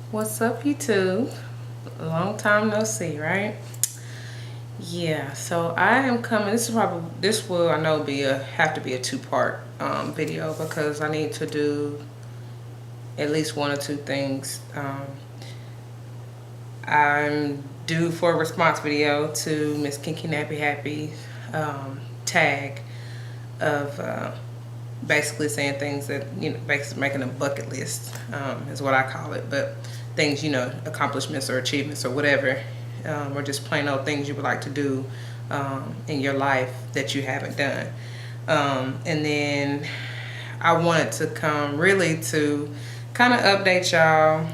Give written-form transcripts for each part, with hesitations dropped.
What's up, YouTube? Long time no see, right? Yeah, so I am coming. This will I know have to be a two-part video because I need to do at least one or two things. I'm due for a response video to Miss Kinky Nappy Happy tag of basically saying things that, basically making a bucket list is what I call it. But things, accomplishments or achievements or whatever, or just plain old things you would like to do in your life that you haven't done. And then I wanted to come really to kind of update y'all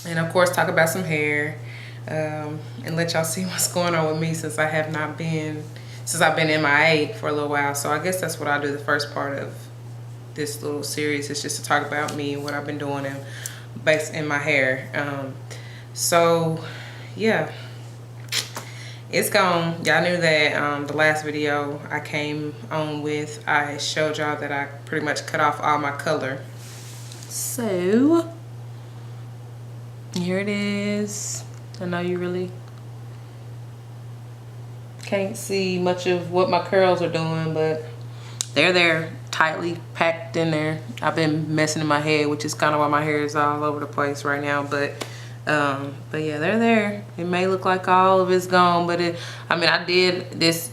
and of course talk about some hair and let y'all see what's going on with me since I've been MIA for a little while. So I guess that's what I'll do the first part of this little series, is just to talk about me and what I've been doing based in my hair. So yeah, it's gone. Y'all knew that the last video I came on with, I showed y'all that I pretty much cut off all my color. So here it is. I know you really can't see much of what my curls are doing, but they're there, tightly packed in there. I've been messing in my head, which is kind of why my hair is all over the place right now. But yeah, they're there. It may look like all of it's gone, but I did this.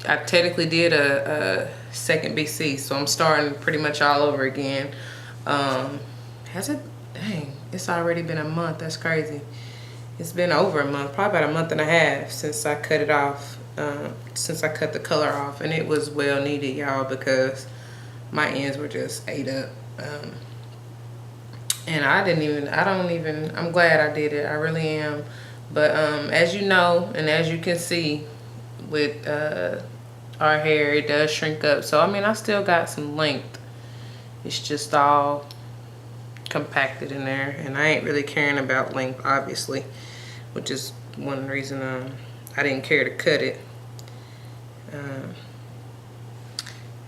I technically did a second BC, so I'm starting pretty much all over again. Has it? Dang, it's already been a month. That's crazy. It's been over a month, probably about a month and a half since I cut it off. Since I cut the color off, and it was well needed, y'all, because my ends were just ate up. And I'm glad I did it. I really am. But as you know, and as you can see with our hair, it does shrink up. So I still got some length. It's just all compacted in there, and I ain't really caring about length, obviously, which is one reason I didn't care to cut it.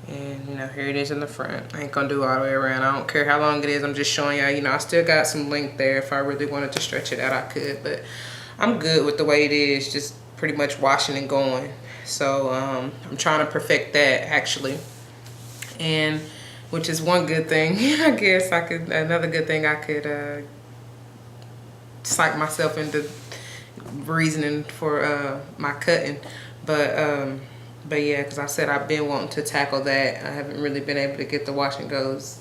And here it is in the front. I ain't gonna do all the way around. I don't care how long it is. I'm just showing y'all, I still got some length there. If I really wanted to stretch it out, I could, but I'm good with the way it is, just pretty much washing and going. So I'm trying to perfect that, actually, and which is one good thing. I guess another good thing I could psych myself into reasoning for my cutting. But yeah, because I said I've been wanting to tackle that. I haven't really been able to get the wash and goes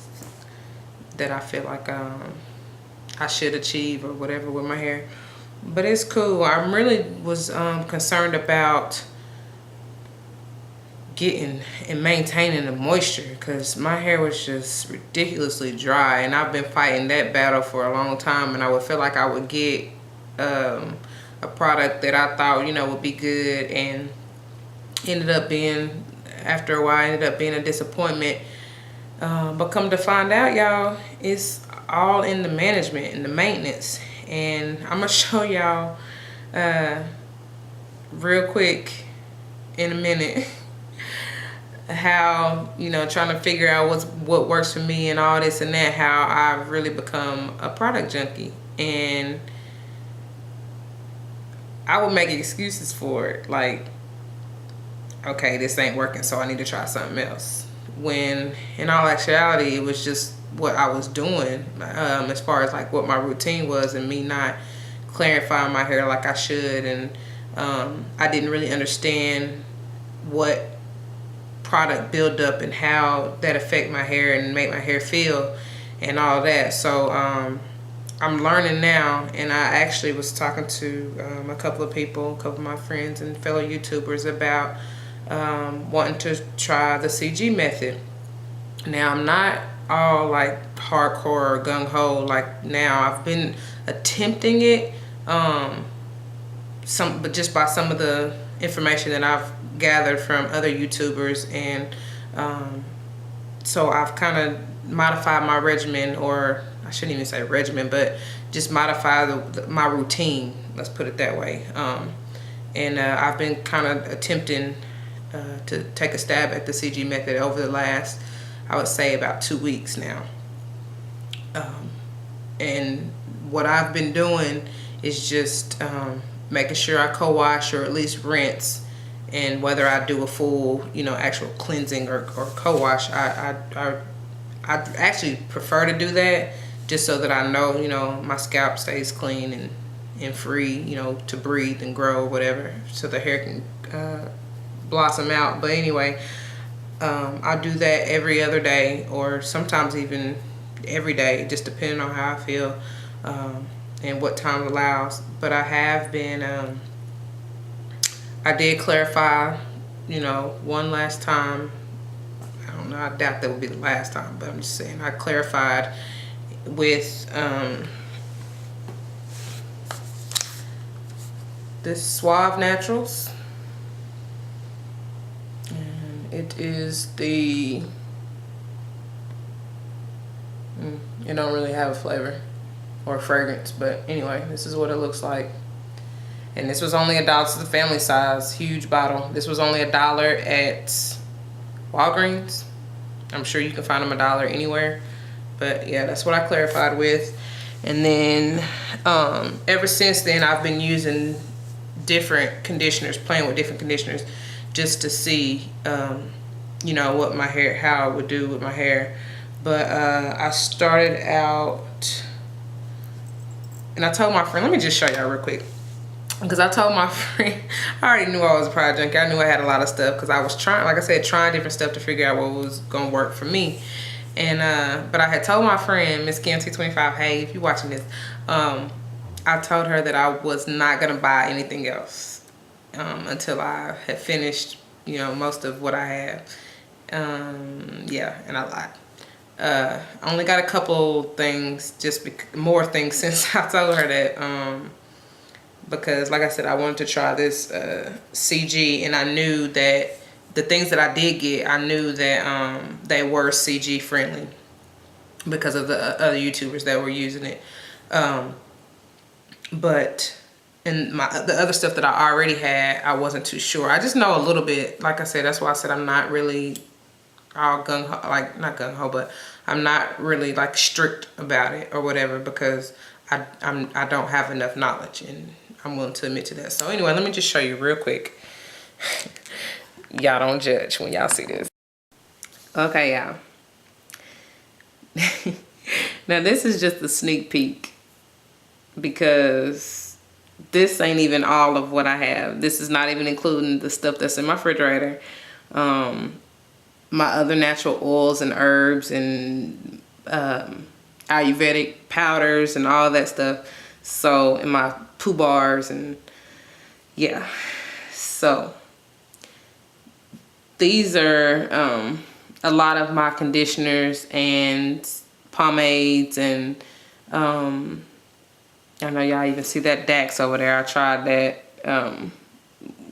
that I feel like I should achieve or whatever with my hair. But it's cool. I really was concerned about getting and maintaining the moisture, because my hair was just ridiculously dry, and I've been fighting that battle for a long time. And I would feel like I would get a product that I thought would be good, and after a while ended up being a disappointment. But come to find out, y'all, it's all in the management and the maintenance. And I'm gonna show y'all real quick in a minute how, trying to figure out what works for me and all this and that, how I've really become a product junkie. And I would make excuses for it, like, okay, this ain't working, so I need to try something else. When in all actuality, it was just what I was doing as far as like what my routine was, and me not clarifying my hair like I should. And I didn't really understand what product buildup and how that affect my hair and make my hair feel and all that. So I'm learning now, and I actually was talking to a couple of people, a couple of my friends and fellow YouTubers about wanting to try the CG method. Now, I'm not all like hardcore or gung-ho like now. I've been attempting it, but just by some of the information that I've gathered from other YouTubers, and so I've kind of modified my regimen, or I shouldn't even say regimen, but just modify my routine, let's put it that way. And I've been kind of attempting to take a stab at the CG method over the last, I would say, about 2 weeks now. And what I've been doing is just making sure I co-wash or at least rinse. And whether I do a full, you know, actual cleansing or co-wash, I actually prefer to do that, just so that I know, you know, my scalp stays clean and free, you know, to breathe and grow or whatever, so the hair can blossom out. But anyway, I do that every other day, or sometimes even every day, just depending on how I feel and what time allows. But I have been, I did clarify, you know, one last time. I don't know, I doubt that would be the last time, but I'm just saying I clarified with this Suave Naturals. And it is the, it don't really have a flavor or fragrance, but anyway, this is what it looks like. And this was only $1. This is the family size, huge bottle. This was only $1 at Walgreens. I'm sure you can find them $1 anywhere. But yeah, that's what I clarified with. And then ever since then, I've been using different conditioners, playing with different conditioners, just to see, you know, what my hair, how it would do with my hair. But I started out, and I told my friend, let me just show y'all real quick. Because I told my friend, I already knew I was a product junkie. I knew I had a lot of stuff, because I was trying, like I said, trying different stuff to figure out what was going to work for me. And but I had told my friend, Miss KMT25, hey, if you're watching this, I told her that I was not going to buy anything else until I had finished, you know, most of what I have. Yeah, and I lied. I only got a couple things, just more things since I told her that, because like I said, I wanted to try this CG, and I knew that the things that I did get, I knew that they were CG friendly because of the other YouTubers that were using it. But and the other stuff that I already had, I wasn't too sure. I just know a little bit. Like I said, that's why I said I'm not really all gung-ho, like not gung-ho, but I'm not really like strict about it or whatever, because I don't have enough knowledge, and I'm willing to admit to that. So anyway, let me just show you real quick. Y'all don't judge when y'all see this. Okay, y'all. Now this is just a sneak peek, because this ain't even all of what I have. This is not even including the stuff that's in my refrigerator. My other natural oils and herbs and Ayurvedic powders and all that stuff. So, in my poo bars, and yeah. So these are a lot of my conditioners and pomades, and I know y'all even see that Dax over there. I tried that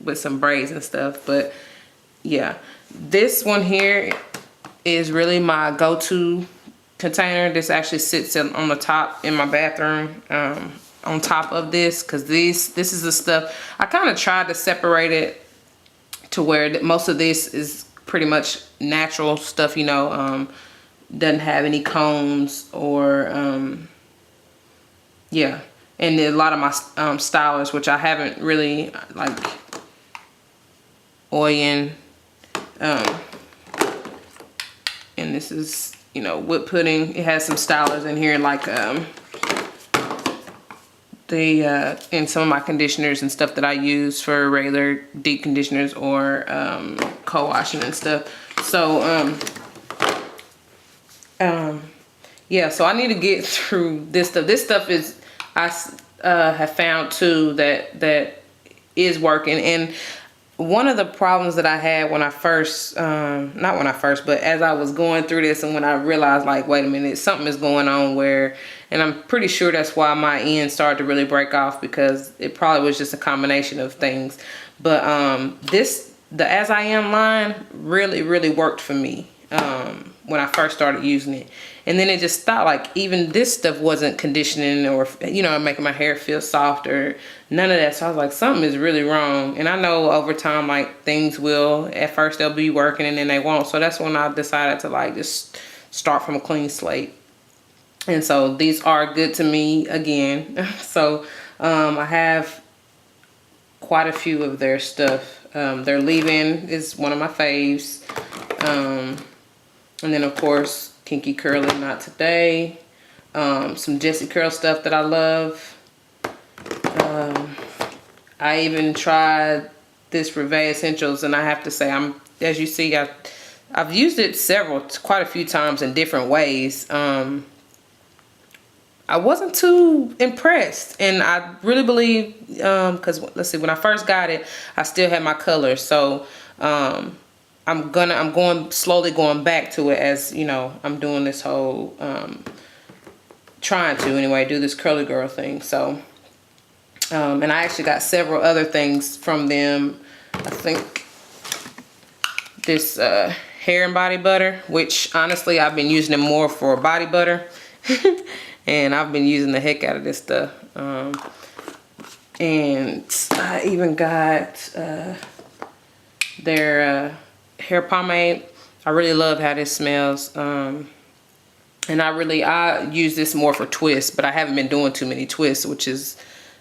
with some braids and stuff, but yeah. This one here is really my go-to container. This actually sits on the top in my bathroom, on top of this, because this is the stuff. I kind of tried to separate it to where most of this is pretty much natural stuff, you know, doesn't have any cones or yeah. And a lot of my stylers, which I haven't really like oiling. And this is, you know, whipped pudding. It has some stylers in here, like and some of my conditioners and stuff that I use for regular deep conditioners or co-washing and stuff. So yeah, so I need to get through this stuff. This stuff is, I have found too that is working. And one of the problems that I had when I first, not when I first, but as I was going through this, and when I realized, like, wait a minute, something is going on where, and I'm pretty sure that's why my ends started to really break off, because it probably was just a combination of things. But the As I Am line really, really worked for me when I first started using it. And then it just stopped. Like, even this stuff wasn't conditioning or, you know, making my hair feel soft or none of that. So I was like, something is really wrong. And I know over time, like, things will, at first they'll be working and then they won't. So that's when I decided to, like, just start from a clean slate. And so these are good to me again. So I have quite a few of their stuff. Their leave-in is one of my faves. And then of course, Kinky Curly Not Today. Some Jessie Curl stuff that I love. I even tried this Reveille Essentials, and I have to say, as you see, I've used it quite a few times in different ways. I wasn't too impressed, and I really believe, because let's see, when I first got it, I still had my colors, so I'm slowly going back to it as, you know, I'm doing this whole trying to anyway do this curly girl thing. So and I actually got several other things from them. I think this hair and body butter, which honestly I've been using it more for body butter. And I've been using the heck out of this stuff. And I even got their hair pomade. I really love how this smells. And I use this more for twists, but I haven't been doing too many twists, which is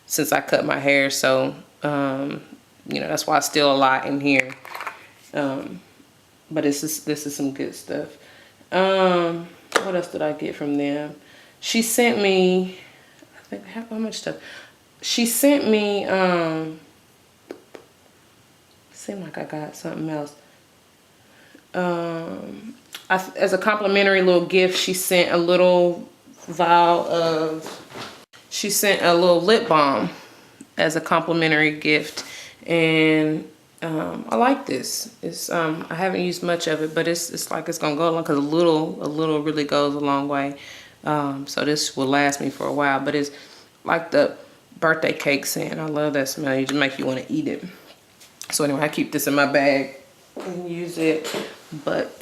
since I cut my hair. So, you know, that's why it's still a lot in here. But this is some good stuff. What else did I get from them? She sent me, I think, how much stuff? She sent me, seemed like I got something else. As a complimentary little gift, she sent a little vial of, she sent a little lip balm as a complimentary gift. And I like this. It's I haven't used much of it, but it's like it's gonna go along, because a little really goes a long way. So this will last me for a while, but it's like the birthday cake scent. I love that smell. It just makes you want to eat it. So anyway, I keep this in my bag and use it. But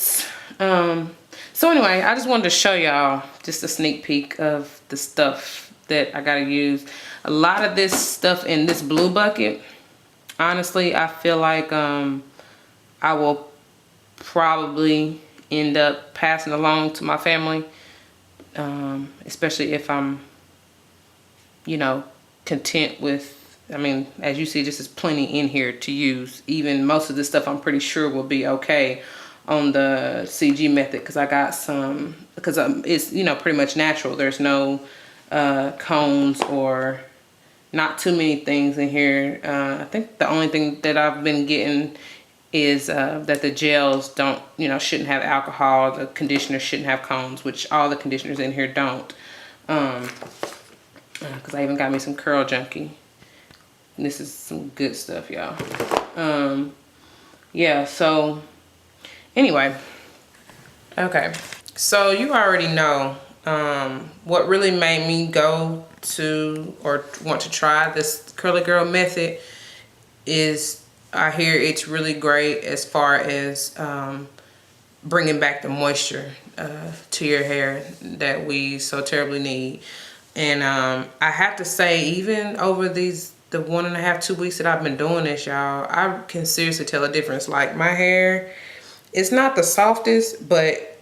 so anyway, I just wanted to show y'all just a sneak peek of the stuff that I gotta use. A lot of this stuff in this blue bucket, honestly, I feel like I will probably end up passing along to my family. Especially if I'm, you know, content with, I mean, as you see, this is plenty in here to use. Even most of this stuff I'm pretty sure will be okay on the CG method, because I got some, because it's, you know, pretty much natural. There's no cones or not too many things in here. I think the only thing that I've been getting is that the gels don't, you know, shouldn't have alcohol. The conditioner shouldn't have cones, which all the conditioners in here don't. Because I even got me some Curl Junkie. And this is some good stuff, y'all. Yeah, so anyway. Okay, so you already know what really made me go to or want to try this Curly Girl method is, I hear it's really great as far as bringing back the moisture to your hair that we so terribly need. And I have to say, even over the 1.5, 2 weeks that I've been doing this, y'all, I can seriously tell a difference. Like, my hair, it's not the softest, but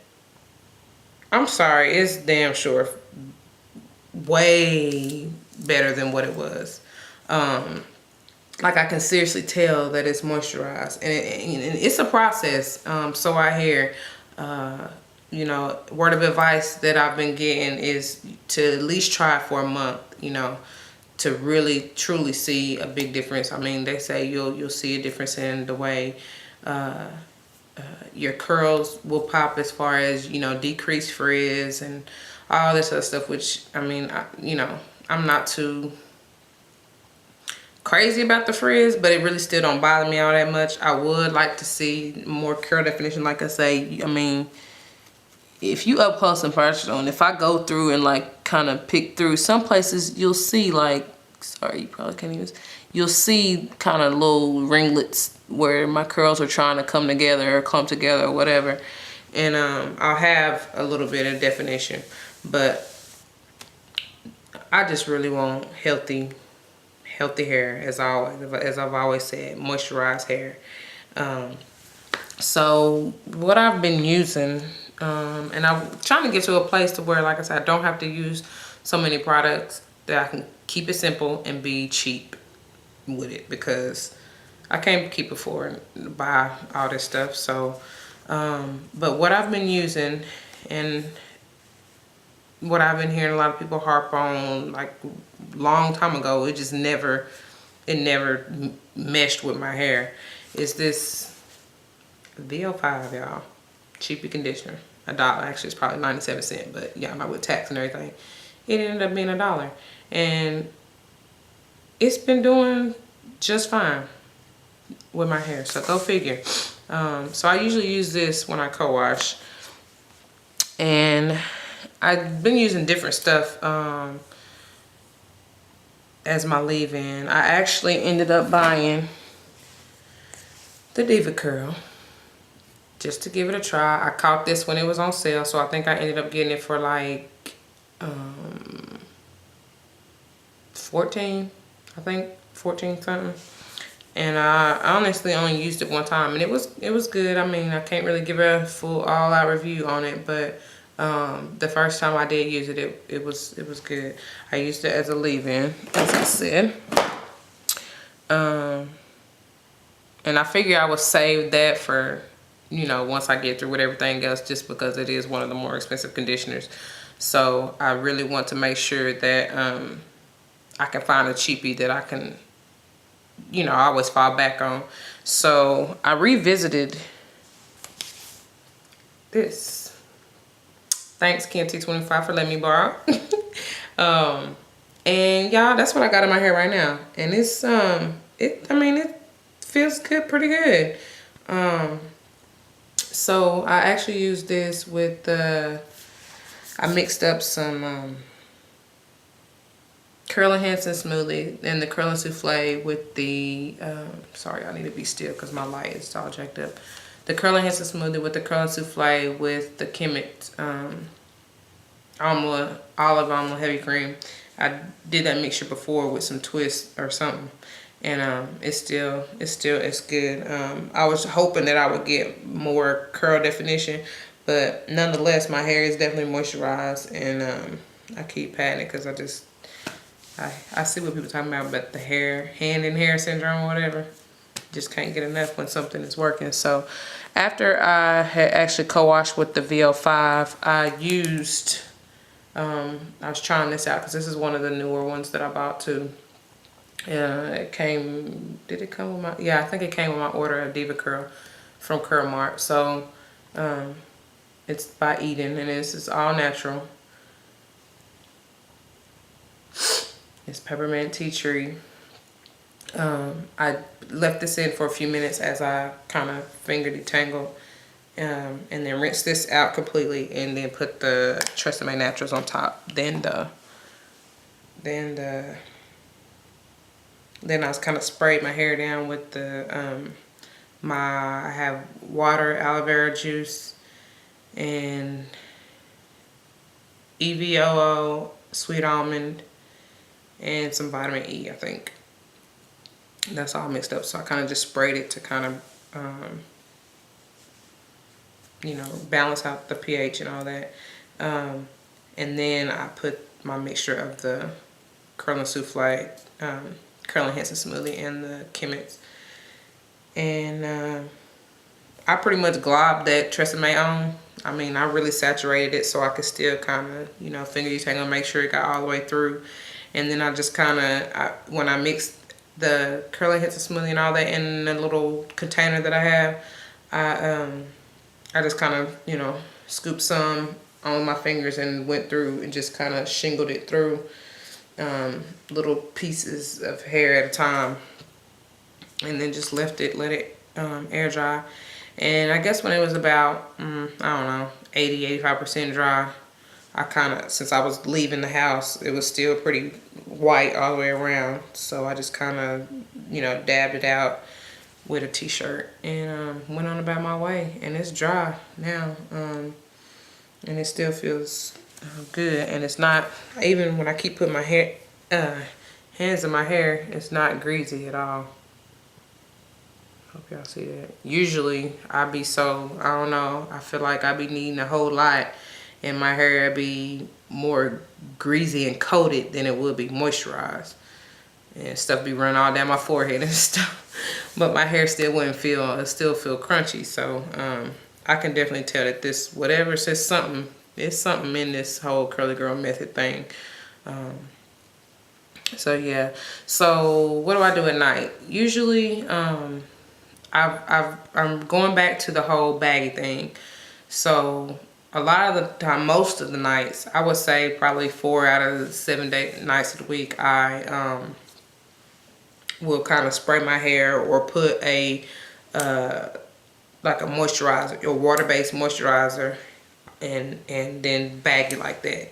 I'm sorry, it's damn sure way better than what it was. Like, I can seriously tell that it's moisturized, and it's a process. So I hear, you know, word of advice that I've been getting is to at least try it for a month, you know, to really truly see a big difference. I mean, they say you'll see a difference in the way your curls will pop, as far as, you know, decreased frizz and all this other stuff, which, I mean, you know, I'm not too crazy about the frizz, but it really still don't bother me all that much. I would like to see more curl definition, like I say. I mean, if you up close and personal, and if I go through and like kind of pick through some places, you'll see, like, sorry, you probably can't even, you'll see kind of little ringlets where my curls are trying to come together or clump together or whatever. And I'll have a little bit of definition, but I just really want healthy hair, as I've always said, moisturized hair. So what I've been using And I'm trying to get to a place to where, like I said, I don't have to use so many products, that I can keep it simple and be cheap with it, because I can't keep affording to buy all this stuff. So, but what I've been using, and what I've been hearing a lot of people harp on, like long time ago, it never meshed with my hair, is this VO5, y'all. Cheapy conditioner. $1. Actually, it's probably 97 cents, but y'all know, with tax and everything, it ended up being $1. And it's been doing just fine with my hair, so go figure. So I usually use this when I co-wash, and I've been using different stuff as my leave-in. I actually ended up buying the DevaCurl just to give it a try. I caught this when it was on sale, so I think I ended up getting it for like 14, I think 14 something. And I honestly only used it one time, and it was good. I mean, I can't really give a full all-out review on it, but the first time I did use it, it was good. I used it as a leave-in, as I said. And I figure I would save that for, you know, once I get through with everything else, just because it is one of the more expensive conditioners. So I really want to make sure that I can find a cheapie that I can, you know, I always fall back on. So I revisited this. Thanks, KMT25, for letting me borrow. And y'all, that's what I got in my hair right now. And it's I mean, it feels good, pretty good. So I actually used this with I mixed up some Curl Enhancing Smoothie and the Curl and Souffle with the sorry, I need to be still because my light is all jacked up. The Curl Enhancing Smoothie with the Curl and Souffle with the Kemet olive almond heavy cream. I did that mixture before with some twist or something, and it's good. I was hoping that I would get more curl definition, but nonetheless, my hair is definitely moisturized, and I keep patting it because I see what people talking about, but the hand in hair syndrome or whatever, just can't get enough when something is working. So after I had actually co-washed with the VO5, I used, I was trying this out because this is one of the newer ones that I bought too. It came, did it come with my, yeah, I think it came with my order of DevaCurl from Curl Mart. So it's by Eden, and it's all natural. It's peppermint tea tree. I left this in for a few minutes as I kind of finger detangle, and then rinse this out completely, and then put the Tresemme Naturals on top. Then I was kind of sprayed my hair down with the I have water, aloe vera juice, and EVOO, sweet almond, and some vitamin E, I think. That's all mixed up, so I kind of just sprayed it to kind of you know, balance out the pH and all that. And then I put my mixture of the Curl and Souffle, Curl Enhancing Smoothie, and the Kemet, and I pretty much globbed that Tresemme on. I mean, I really saturated it so I could still kind of, you know, finger detangle, make sure it got all the way through. And then I just kind of, when I mixed the Curl Enhancing Smoothie and all that in the little container that I have, I just kind of, you know, scooped some on my fingers and went through and just kind of shingled it through, little pieces of hair at a time, and then just let it air dry. And I guess when it was about, I don't know, 80–85% dry, I kind of, since I was leaving the house, it was still pretty white all the way around. So I just kind of, you know, dabbed it out with a t-shirt and went on about my way. And it's dry now, and it still feels good. And it's not, even when I keep putting my hands in my hair, it's not greasy at all. Hope y'all see that. Usually I be so, I don't know, I feel like I be needing a whole lot and my hair be more greasy and coated than it would be moisturized. And stuff be running all down my forehead and stuff. But my hair still wouldn't feel, it still feel crunchy. So I can definitely tell that this, whatever says something, it's something in this whole curly girl method thing. So yeah. So what do I do at night? Usually I'm going back to the whole baggy thing. So a lot of the time, most of the nights, I would say probably 4 out of the 7 nights of the week, I will kind of spray my hair or put a like a moisturizer, your water-based moisturizer, and then bag it like that.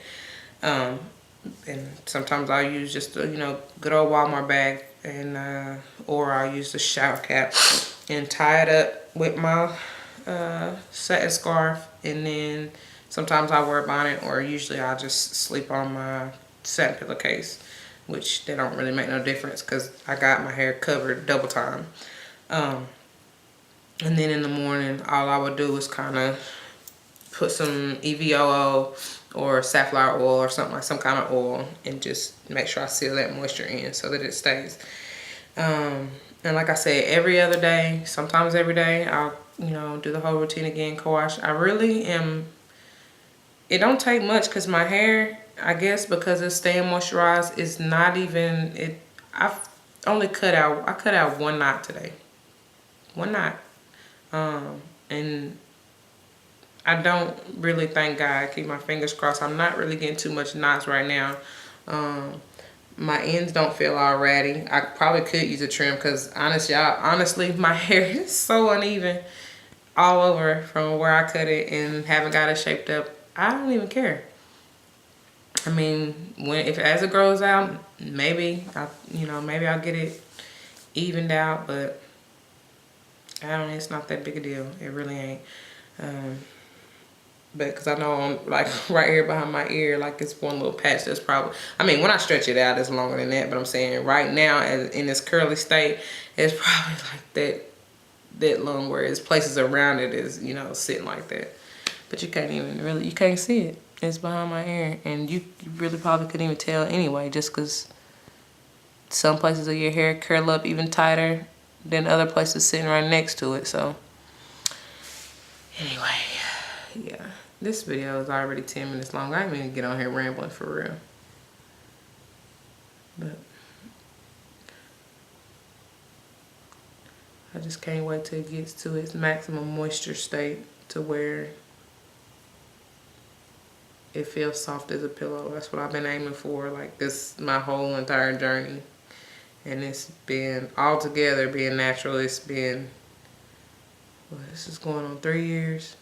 And sometimes I'll use just a, you know, good old Walmart bag, and or I'll use the shower cap and tie it up with my satin scarf, and then sometimes I wear a bonnet, or usually I just sleep on my satin pillowcase, which they don't really make no difference because I got my hair covered double time. And then in the morning, all I would do is kind of put some EVOO or safflower oil or something, like some kind of oil, and just make sure I seal that moisture in so that it stays. And like I said, every other day, sometimes every day, I'll, you know, do the whole routine again, co-wash. I really am, it don't take much because my hair, I guess because it's staying moisturized, is not even, I've only cut out 1 knot today. 1 knot. And I don't really, thank God, keep my fingers crossed. I'm not really getting too much knots right now. My ends don't feel all ratty. I probably could use a trim because honestly, my hair is so uneven all over from where I cut it and haven't got it shaped up. I don't even care. I mean, as it grows out, maybe I'll get it evened out, but it's not that big a deal. It really ain't. But because I know I'm like right here behind my ear, like it's one little patch that's probably, I mean, when I stretch it out, it's longer than that. But I'm saying right now, in this curly state, it's probably like that long, where it's places around it is, you know, sitting like that. But you can't even really, you can't see it. It's behind my ear, and you really probably couldn't even tell anyway, just because some places of your hair curl up even tighter than other places sitting right next to it. So anyway, yeah, this video is already 10 minutes long. I ain't even get on here rambling for real. But I just can't wait till it gets to its maximum moisture state, to where it feels soft as a pillow. That's what I've been aiming for, like this, my whole entire journey. And it's been, all together being natural, it's been, well, this is going on 3 years.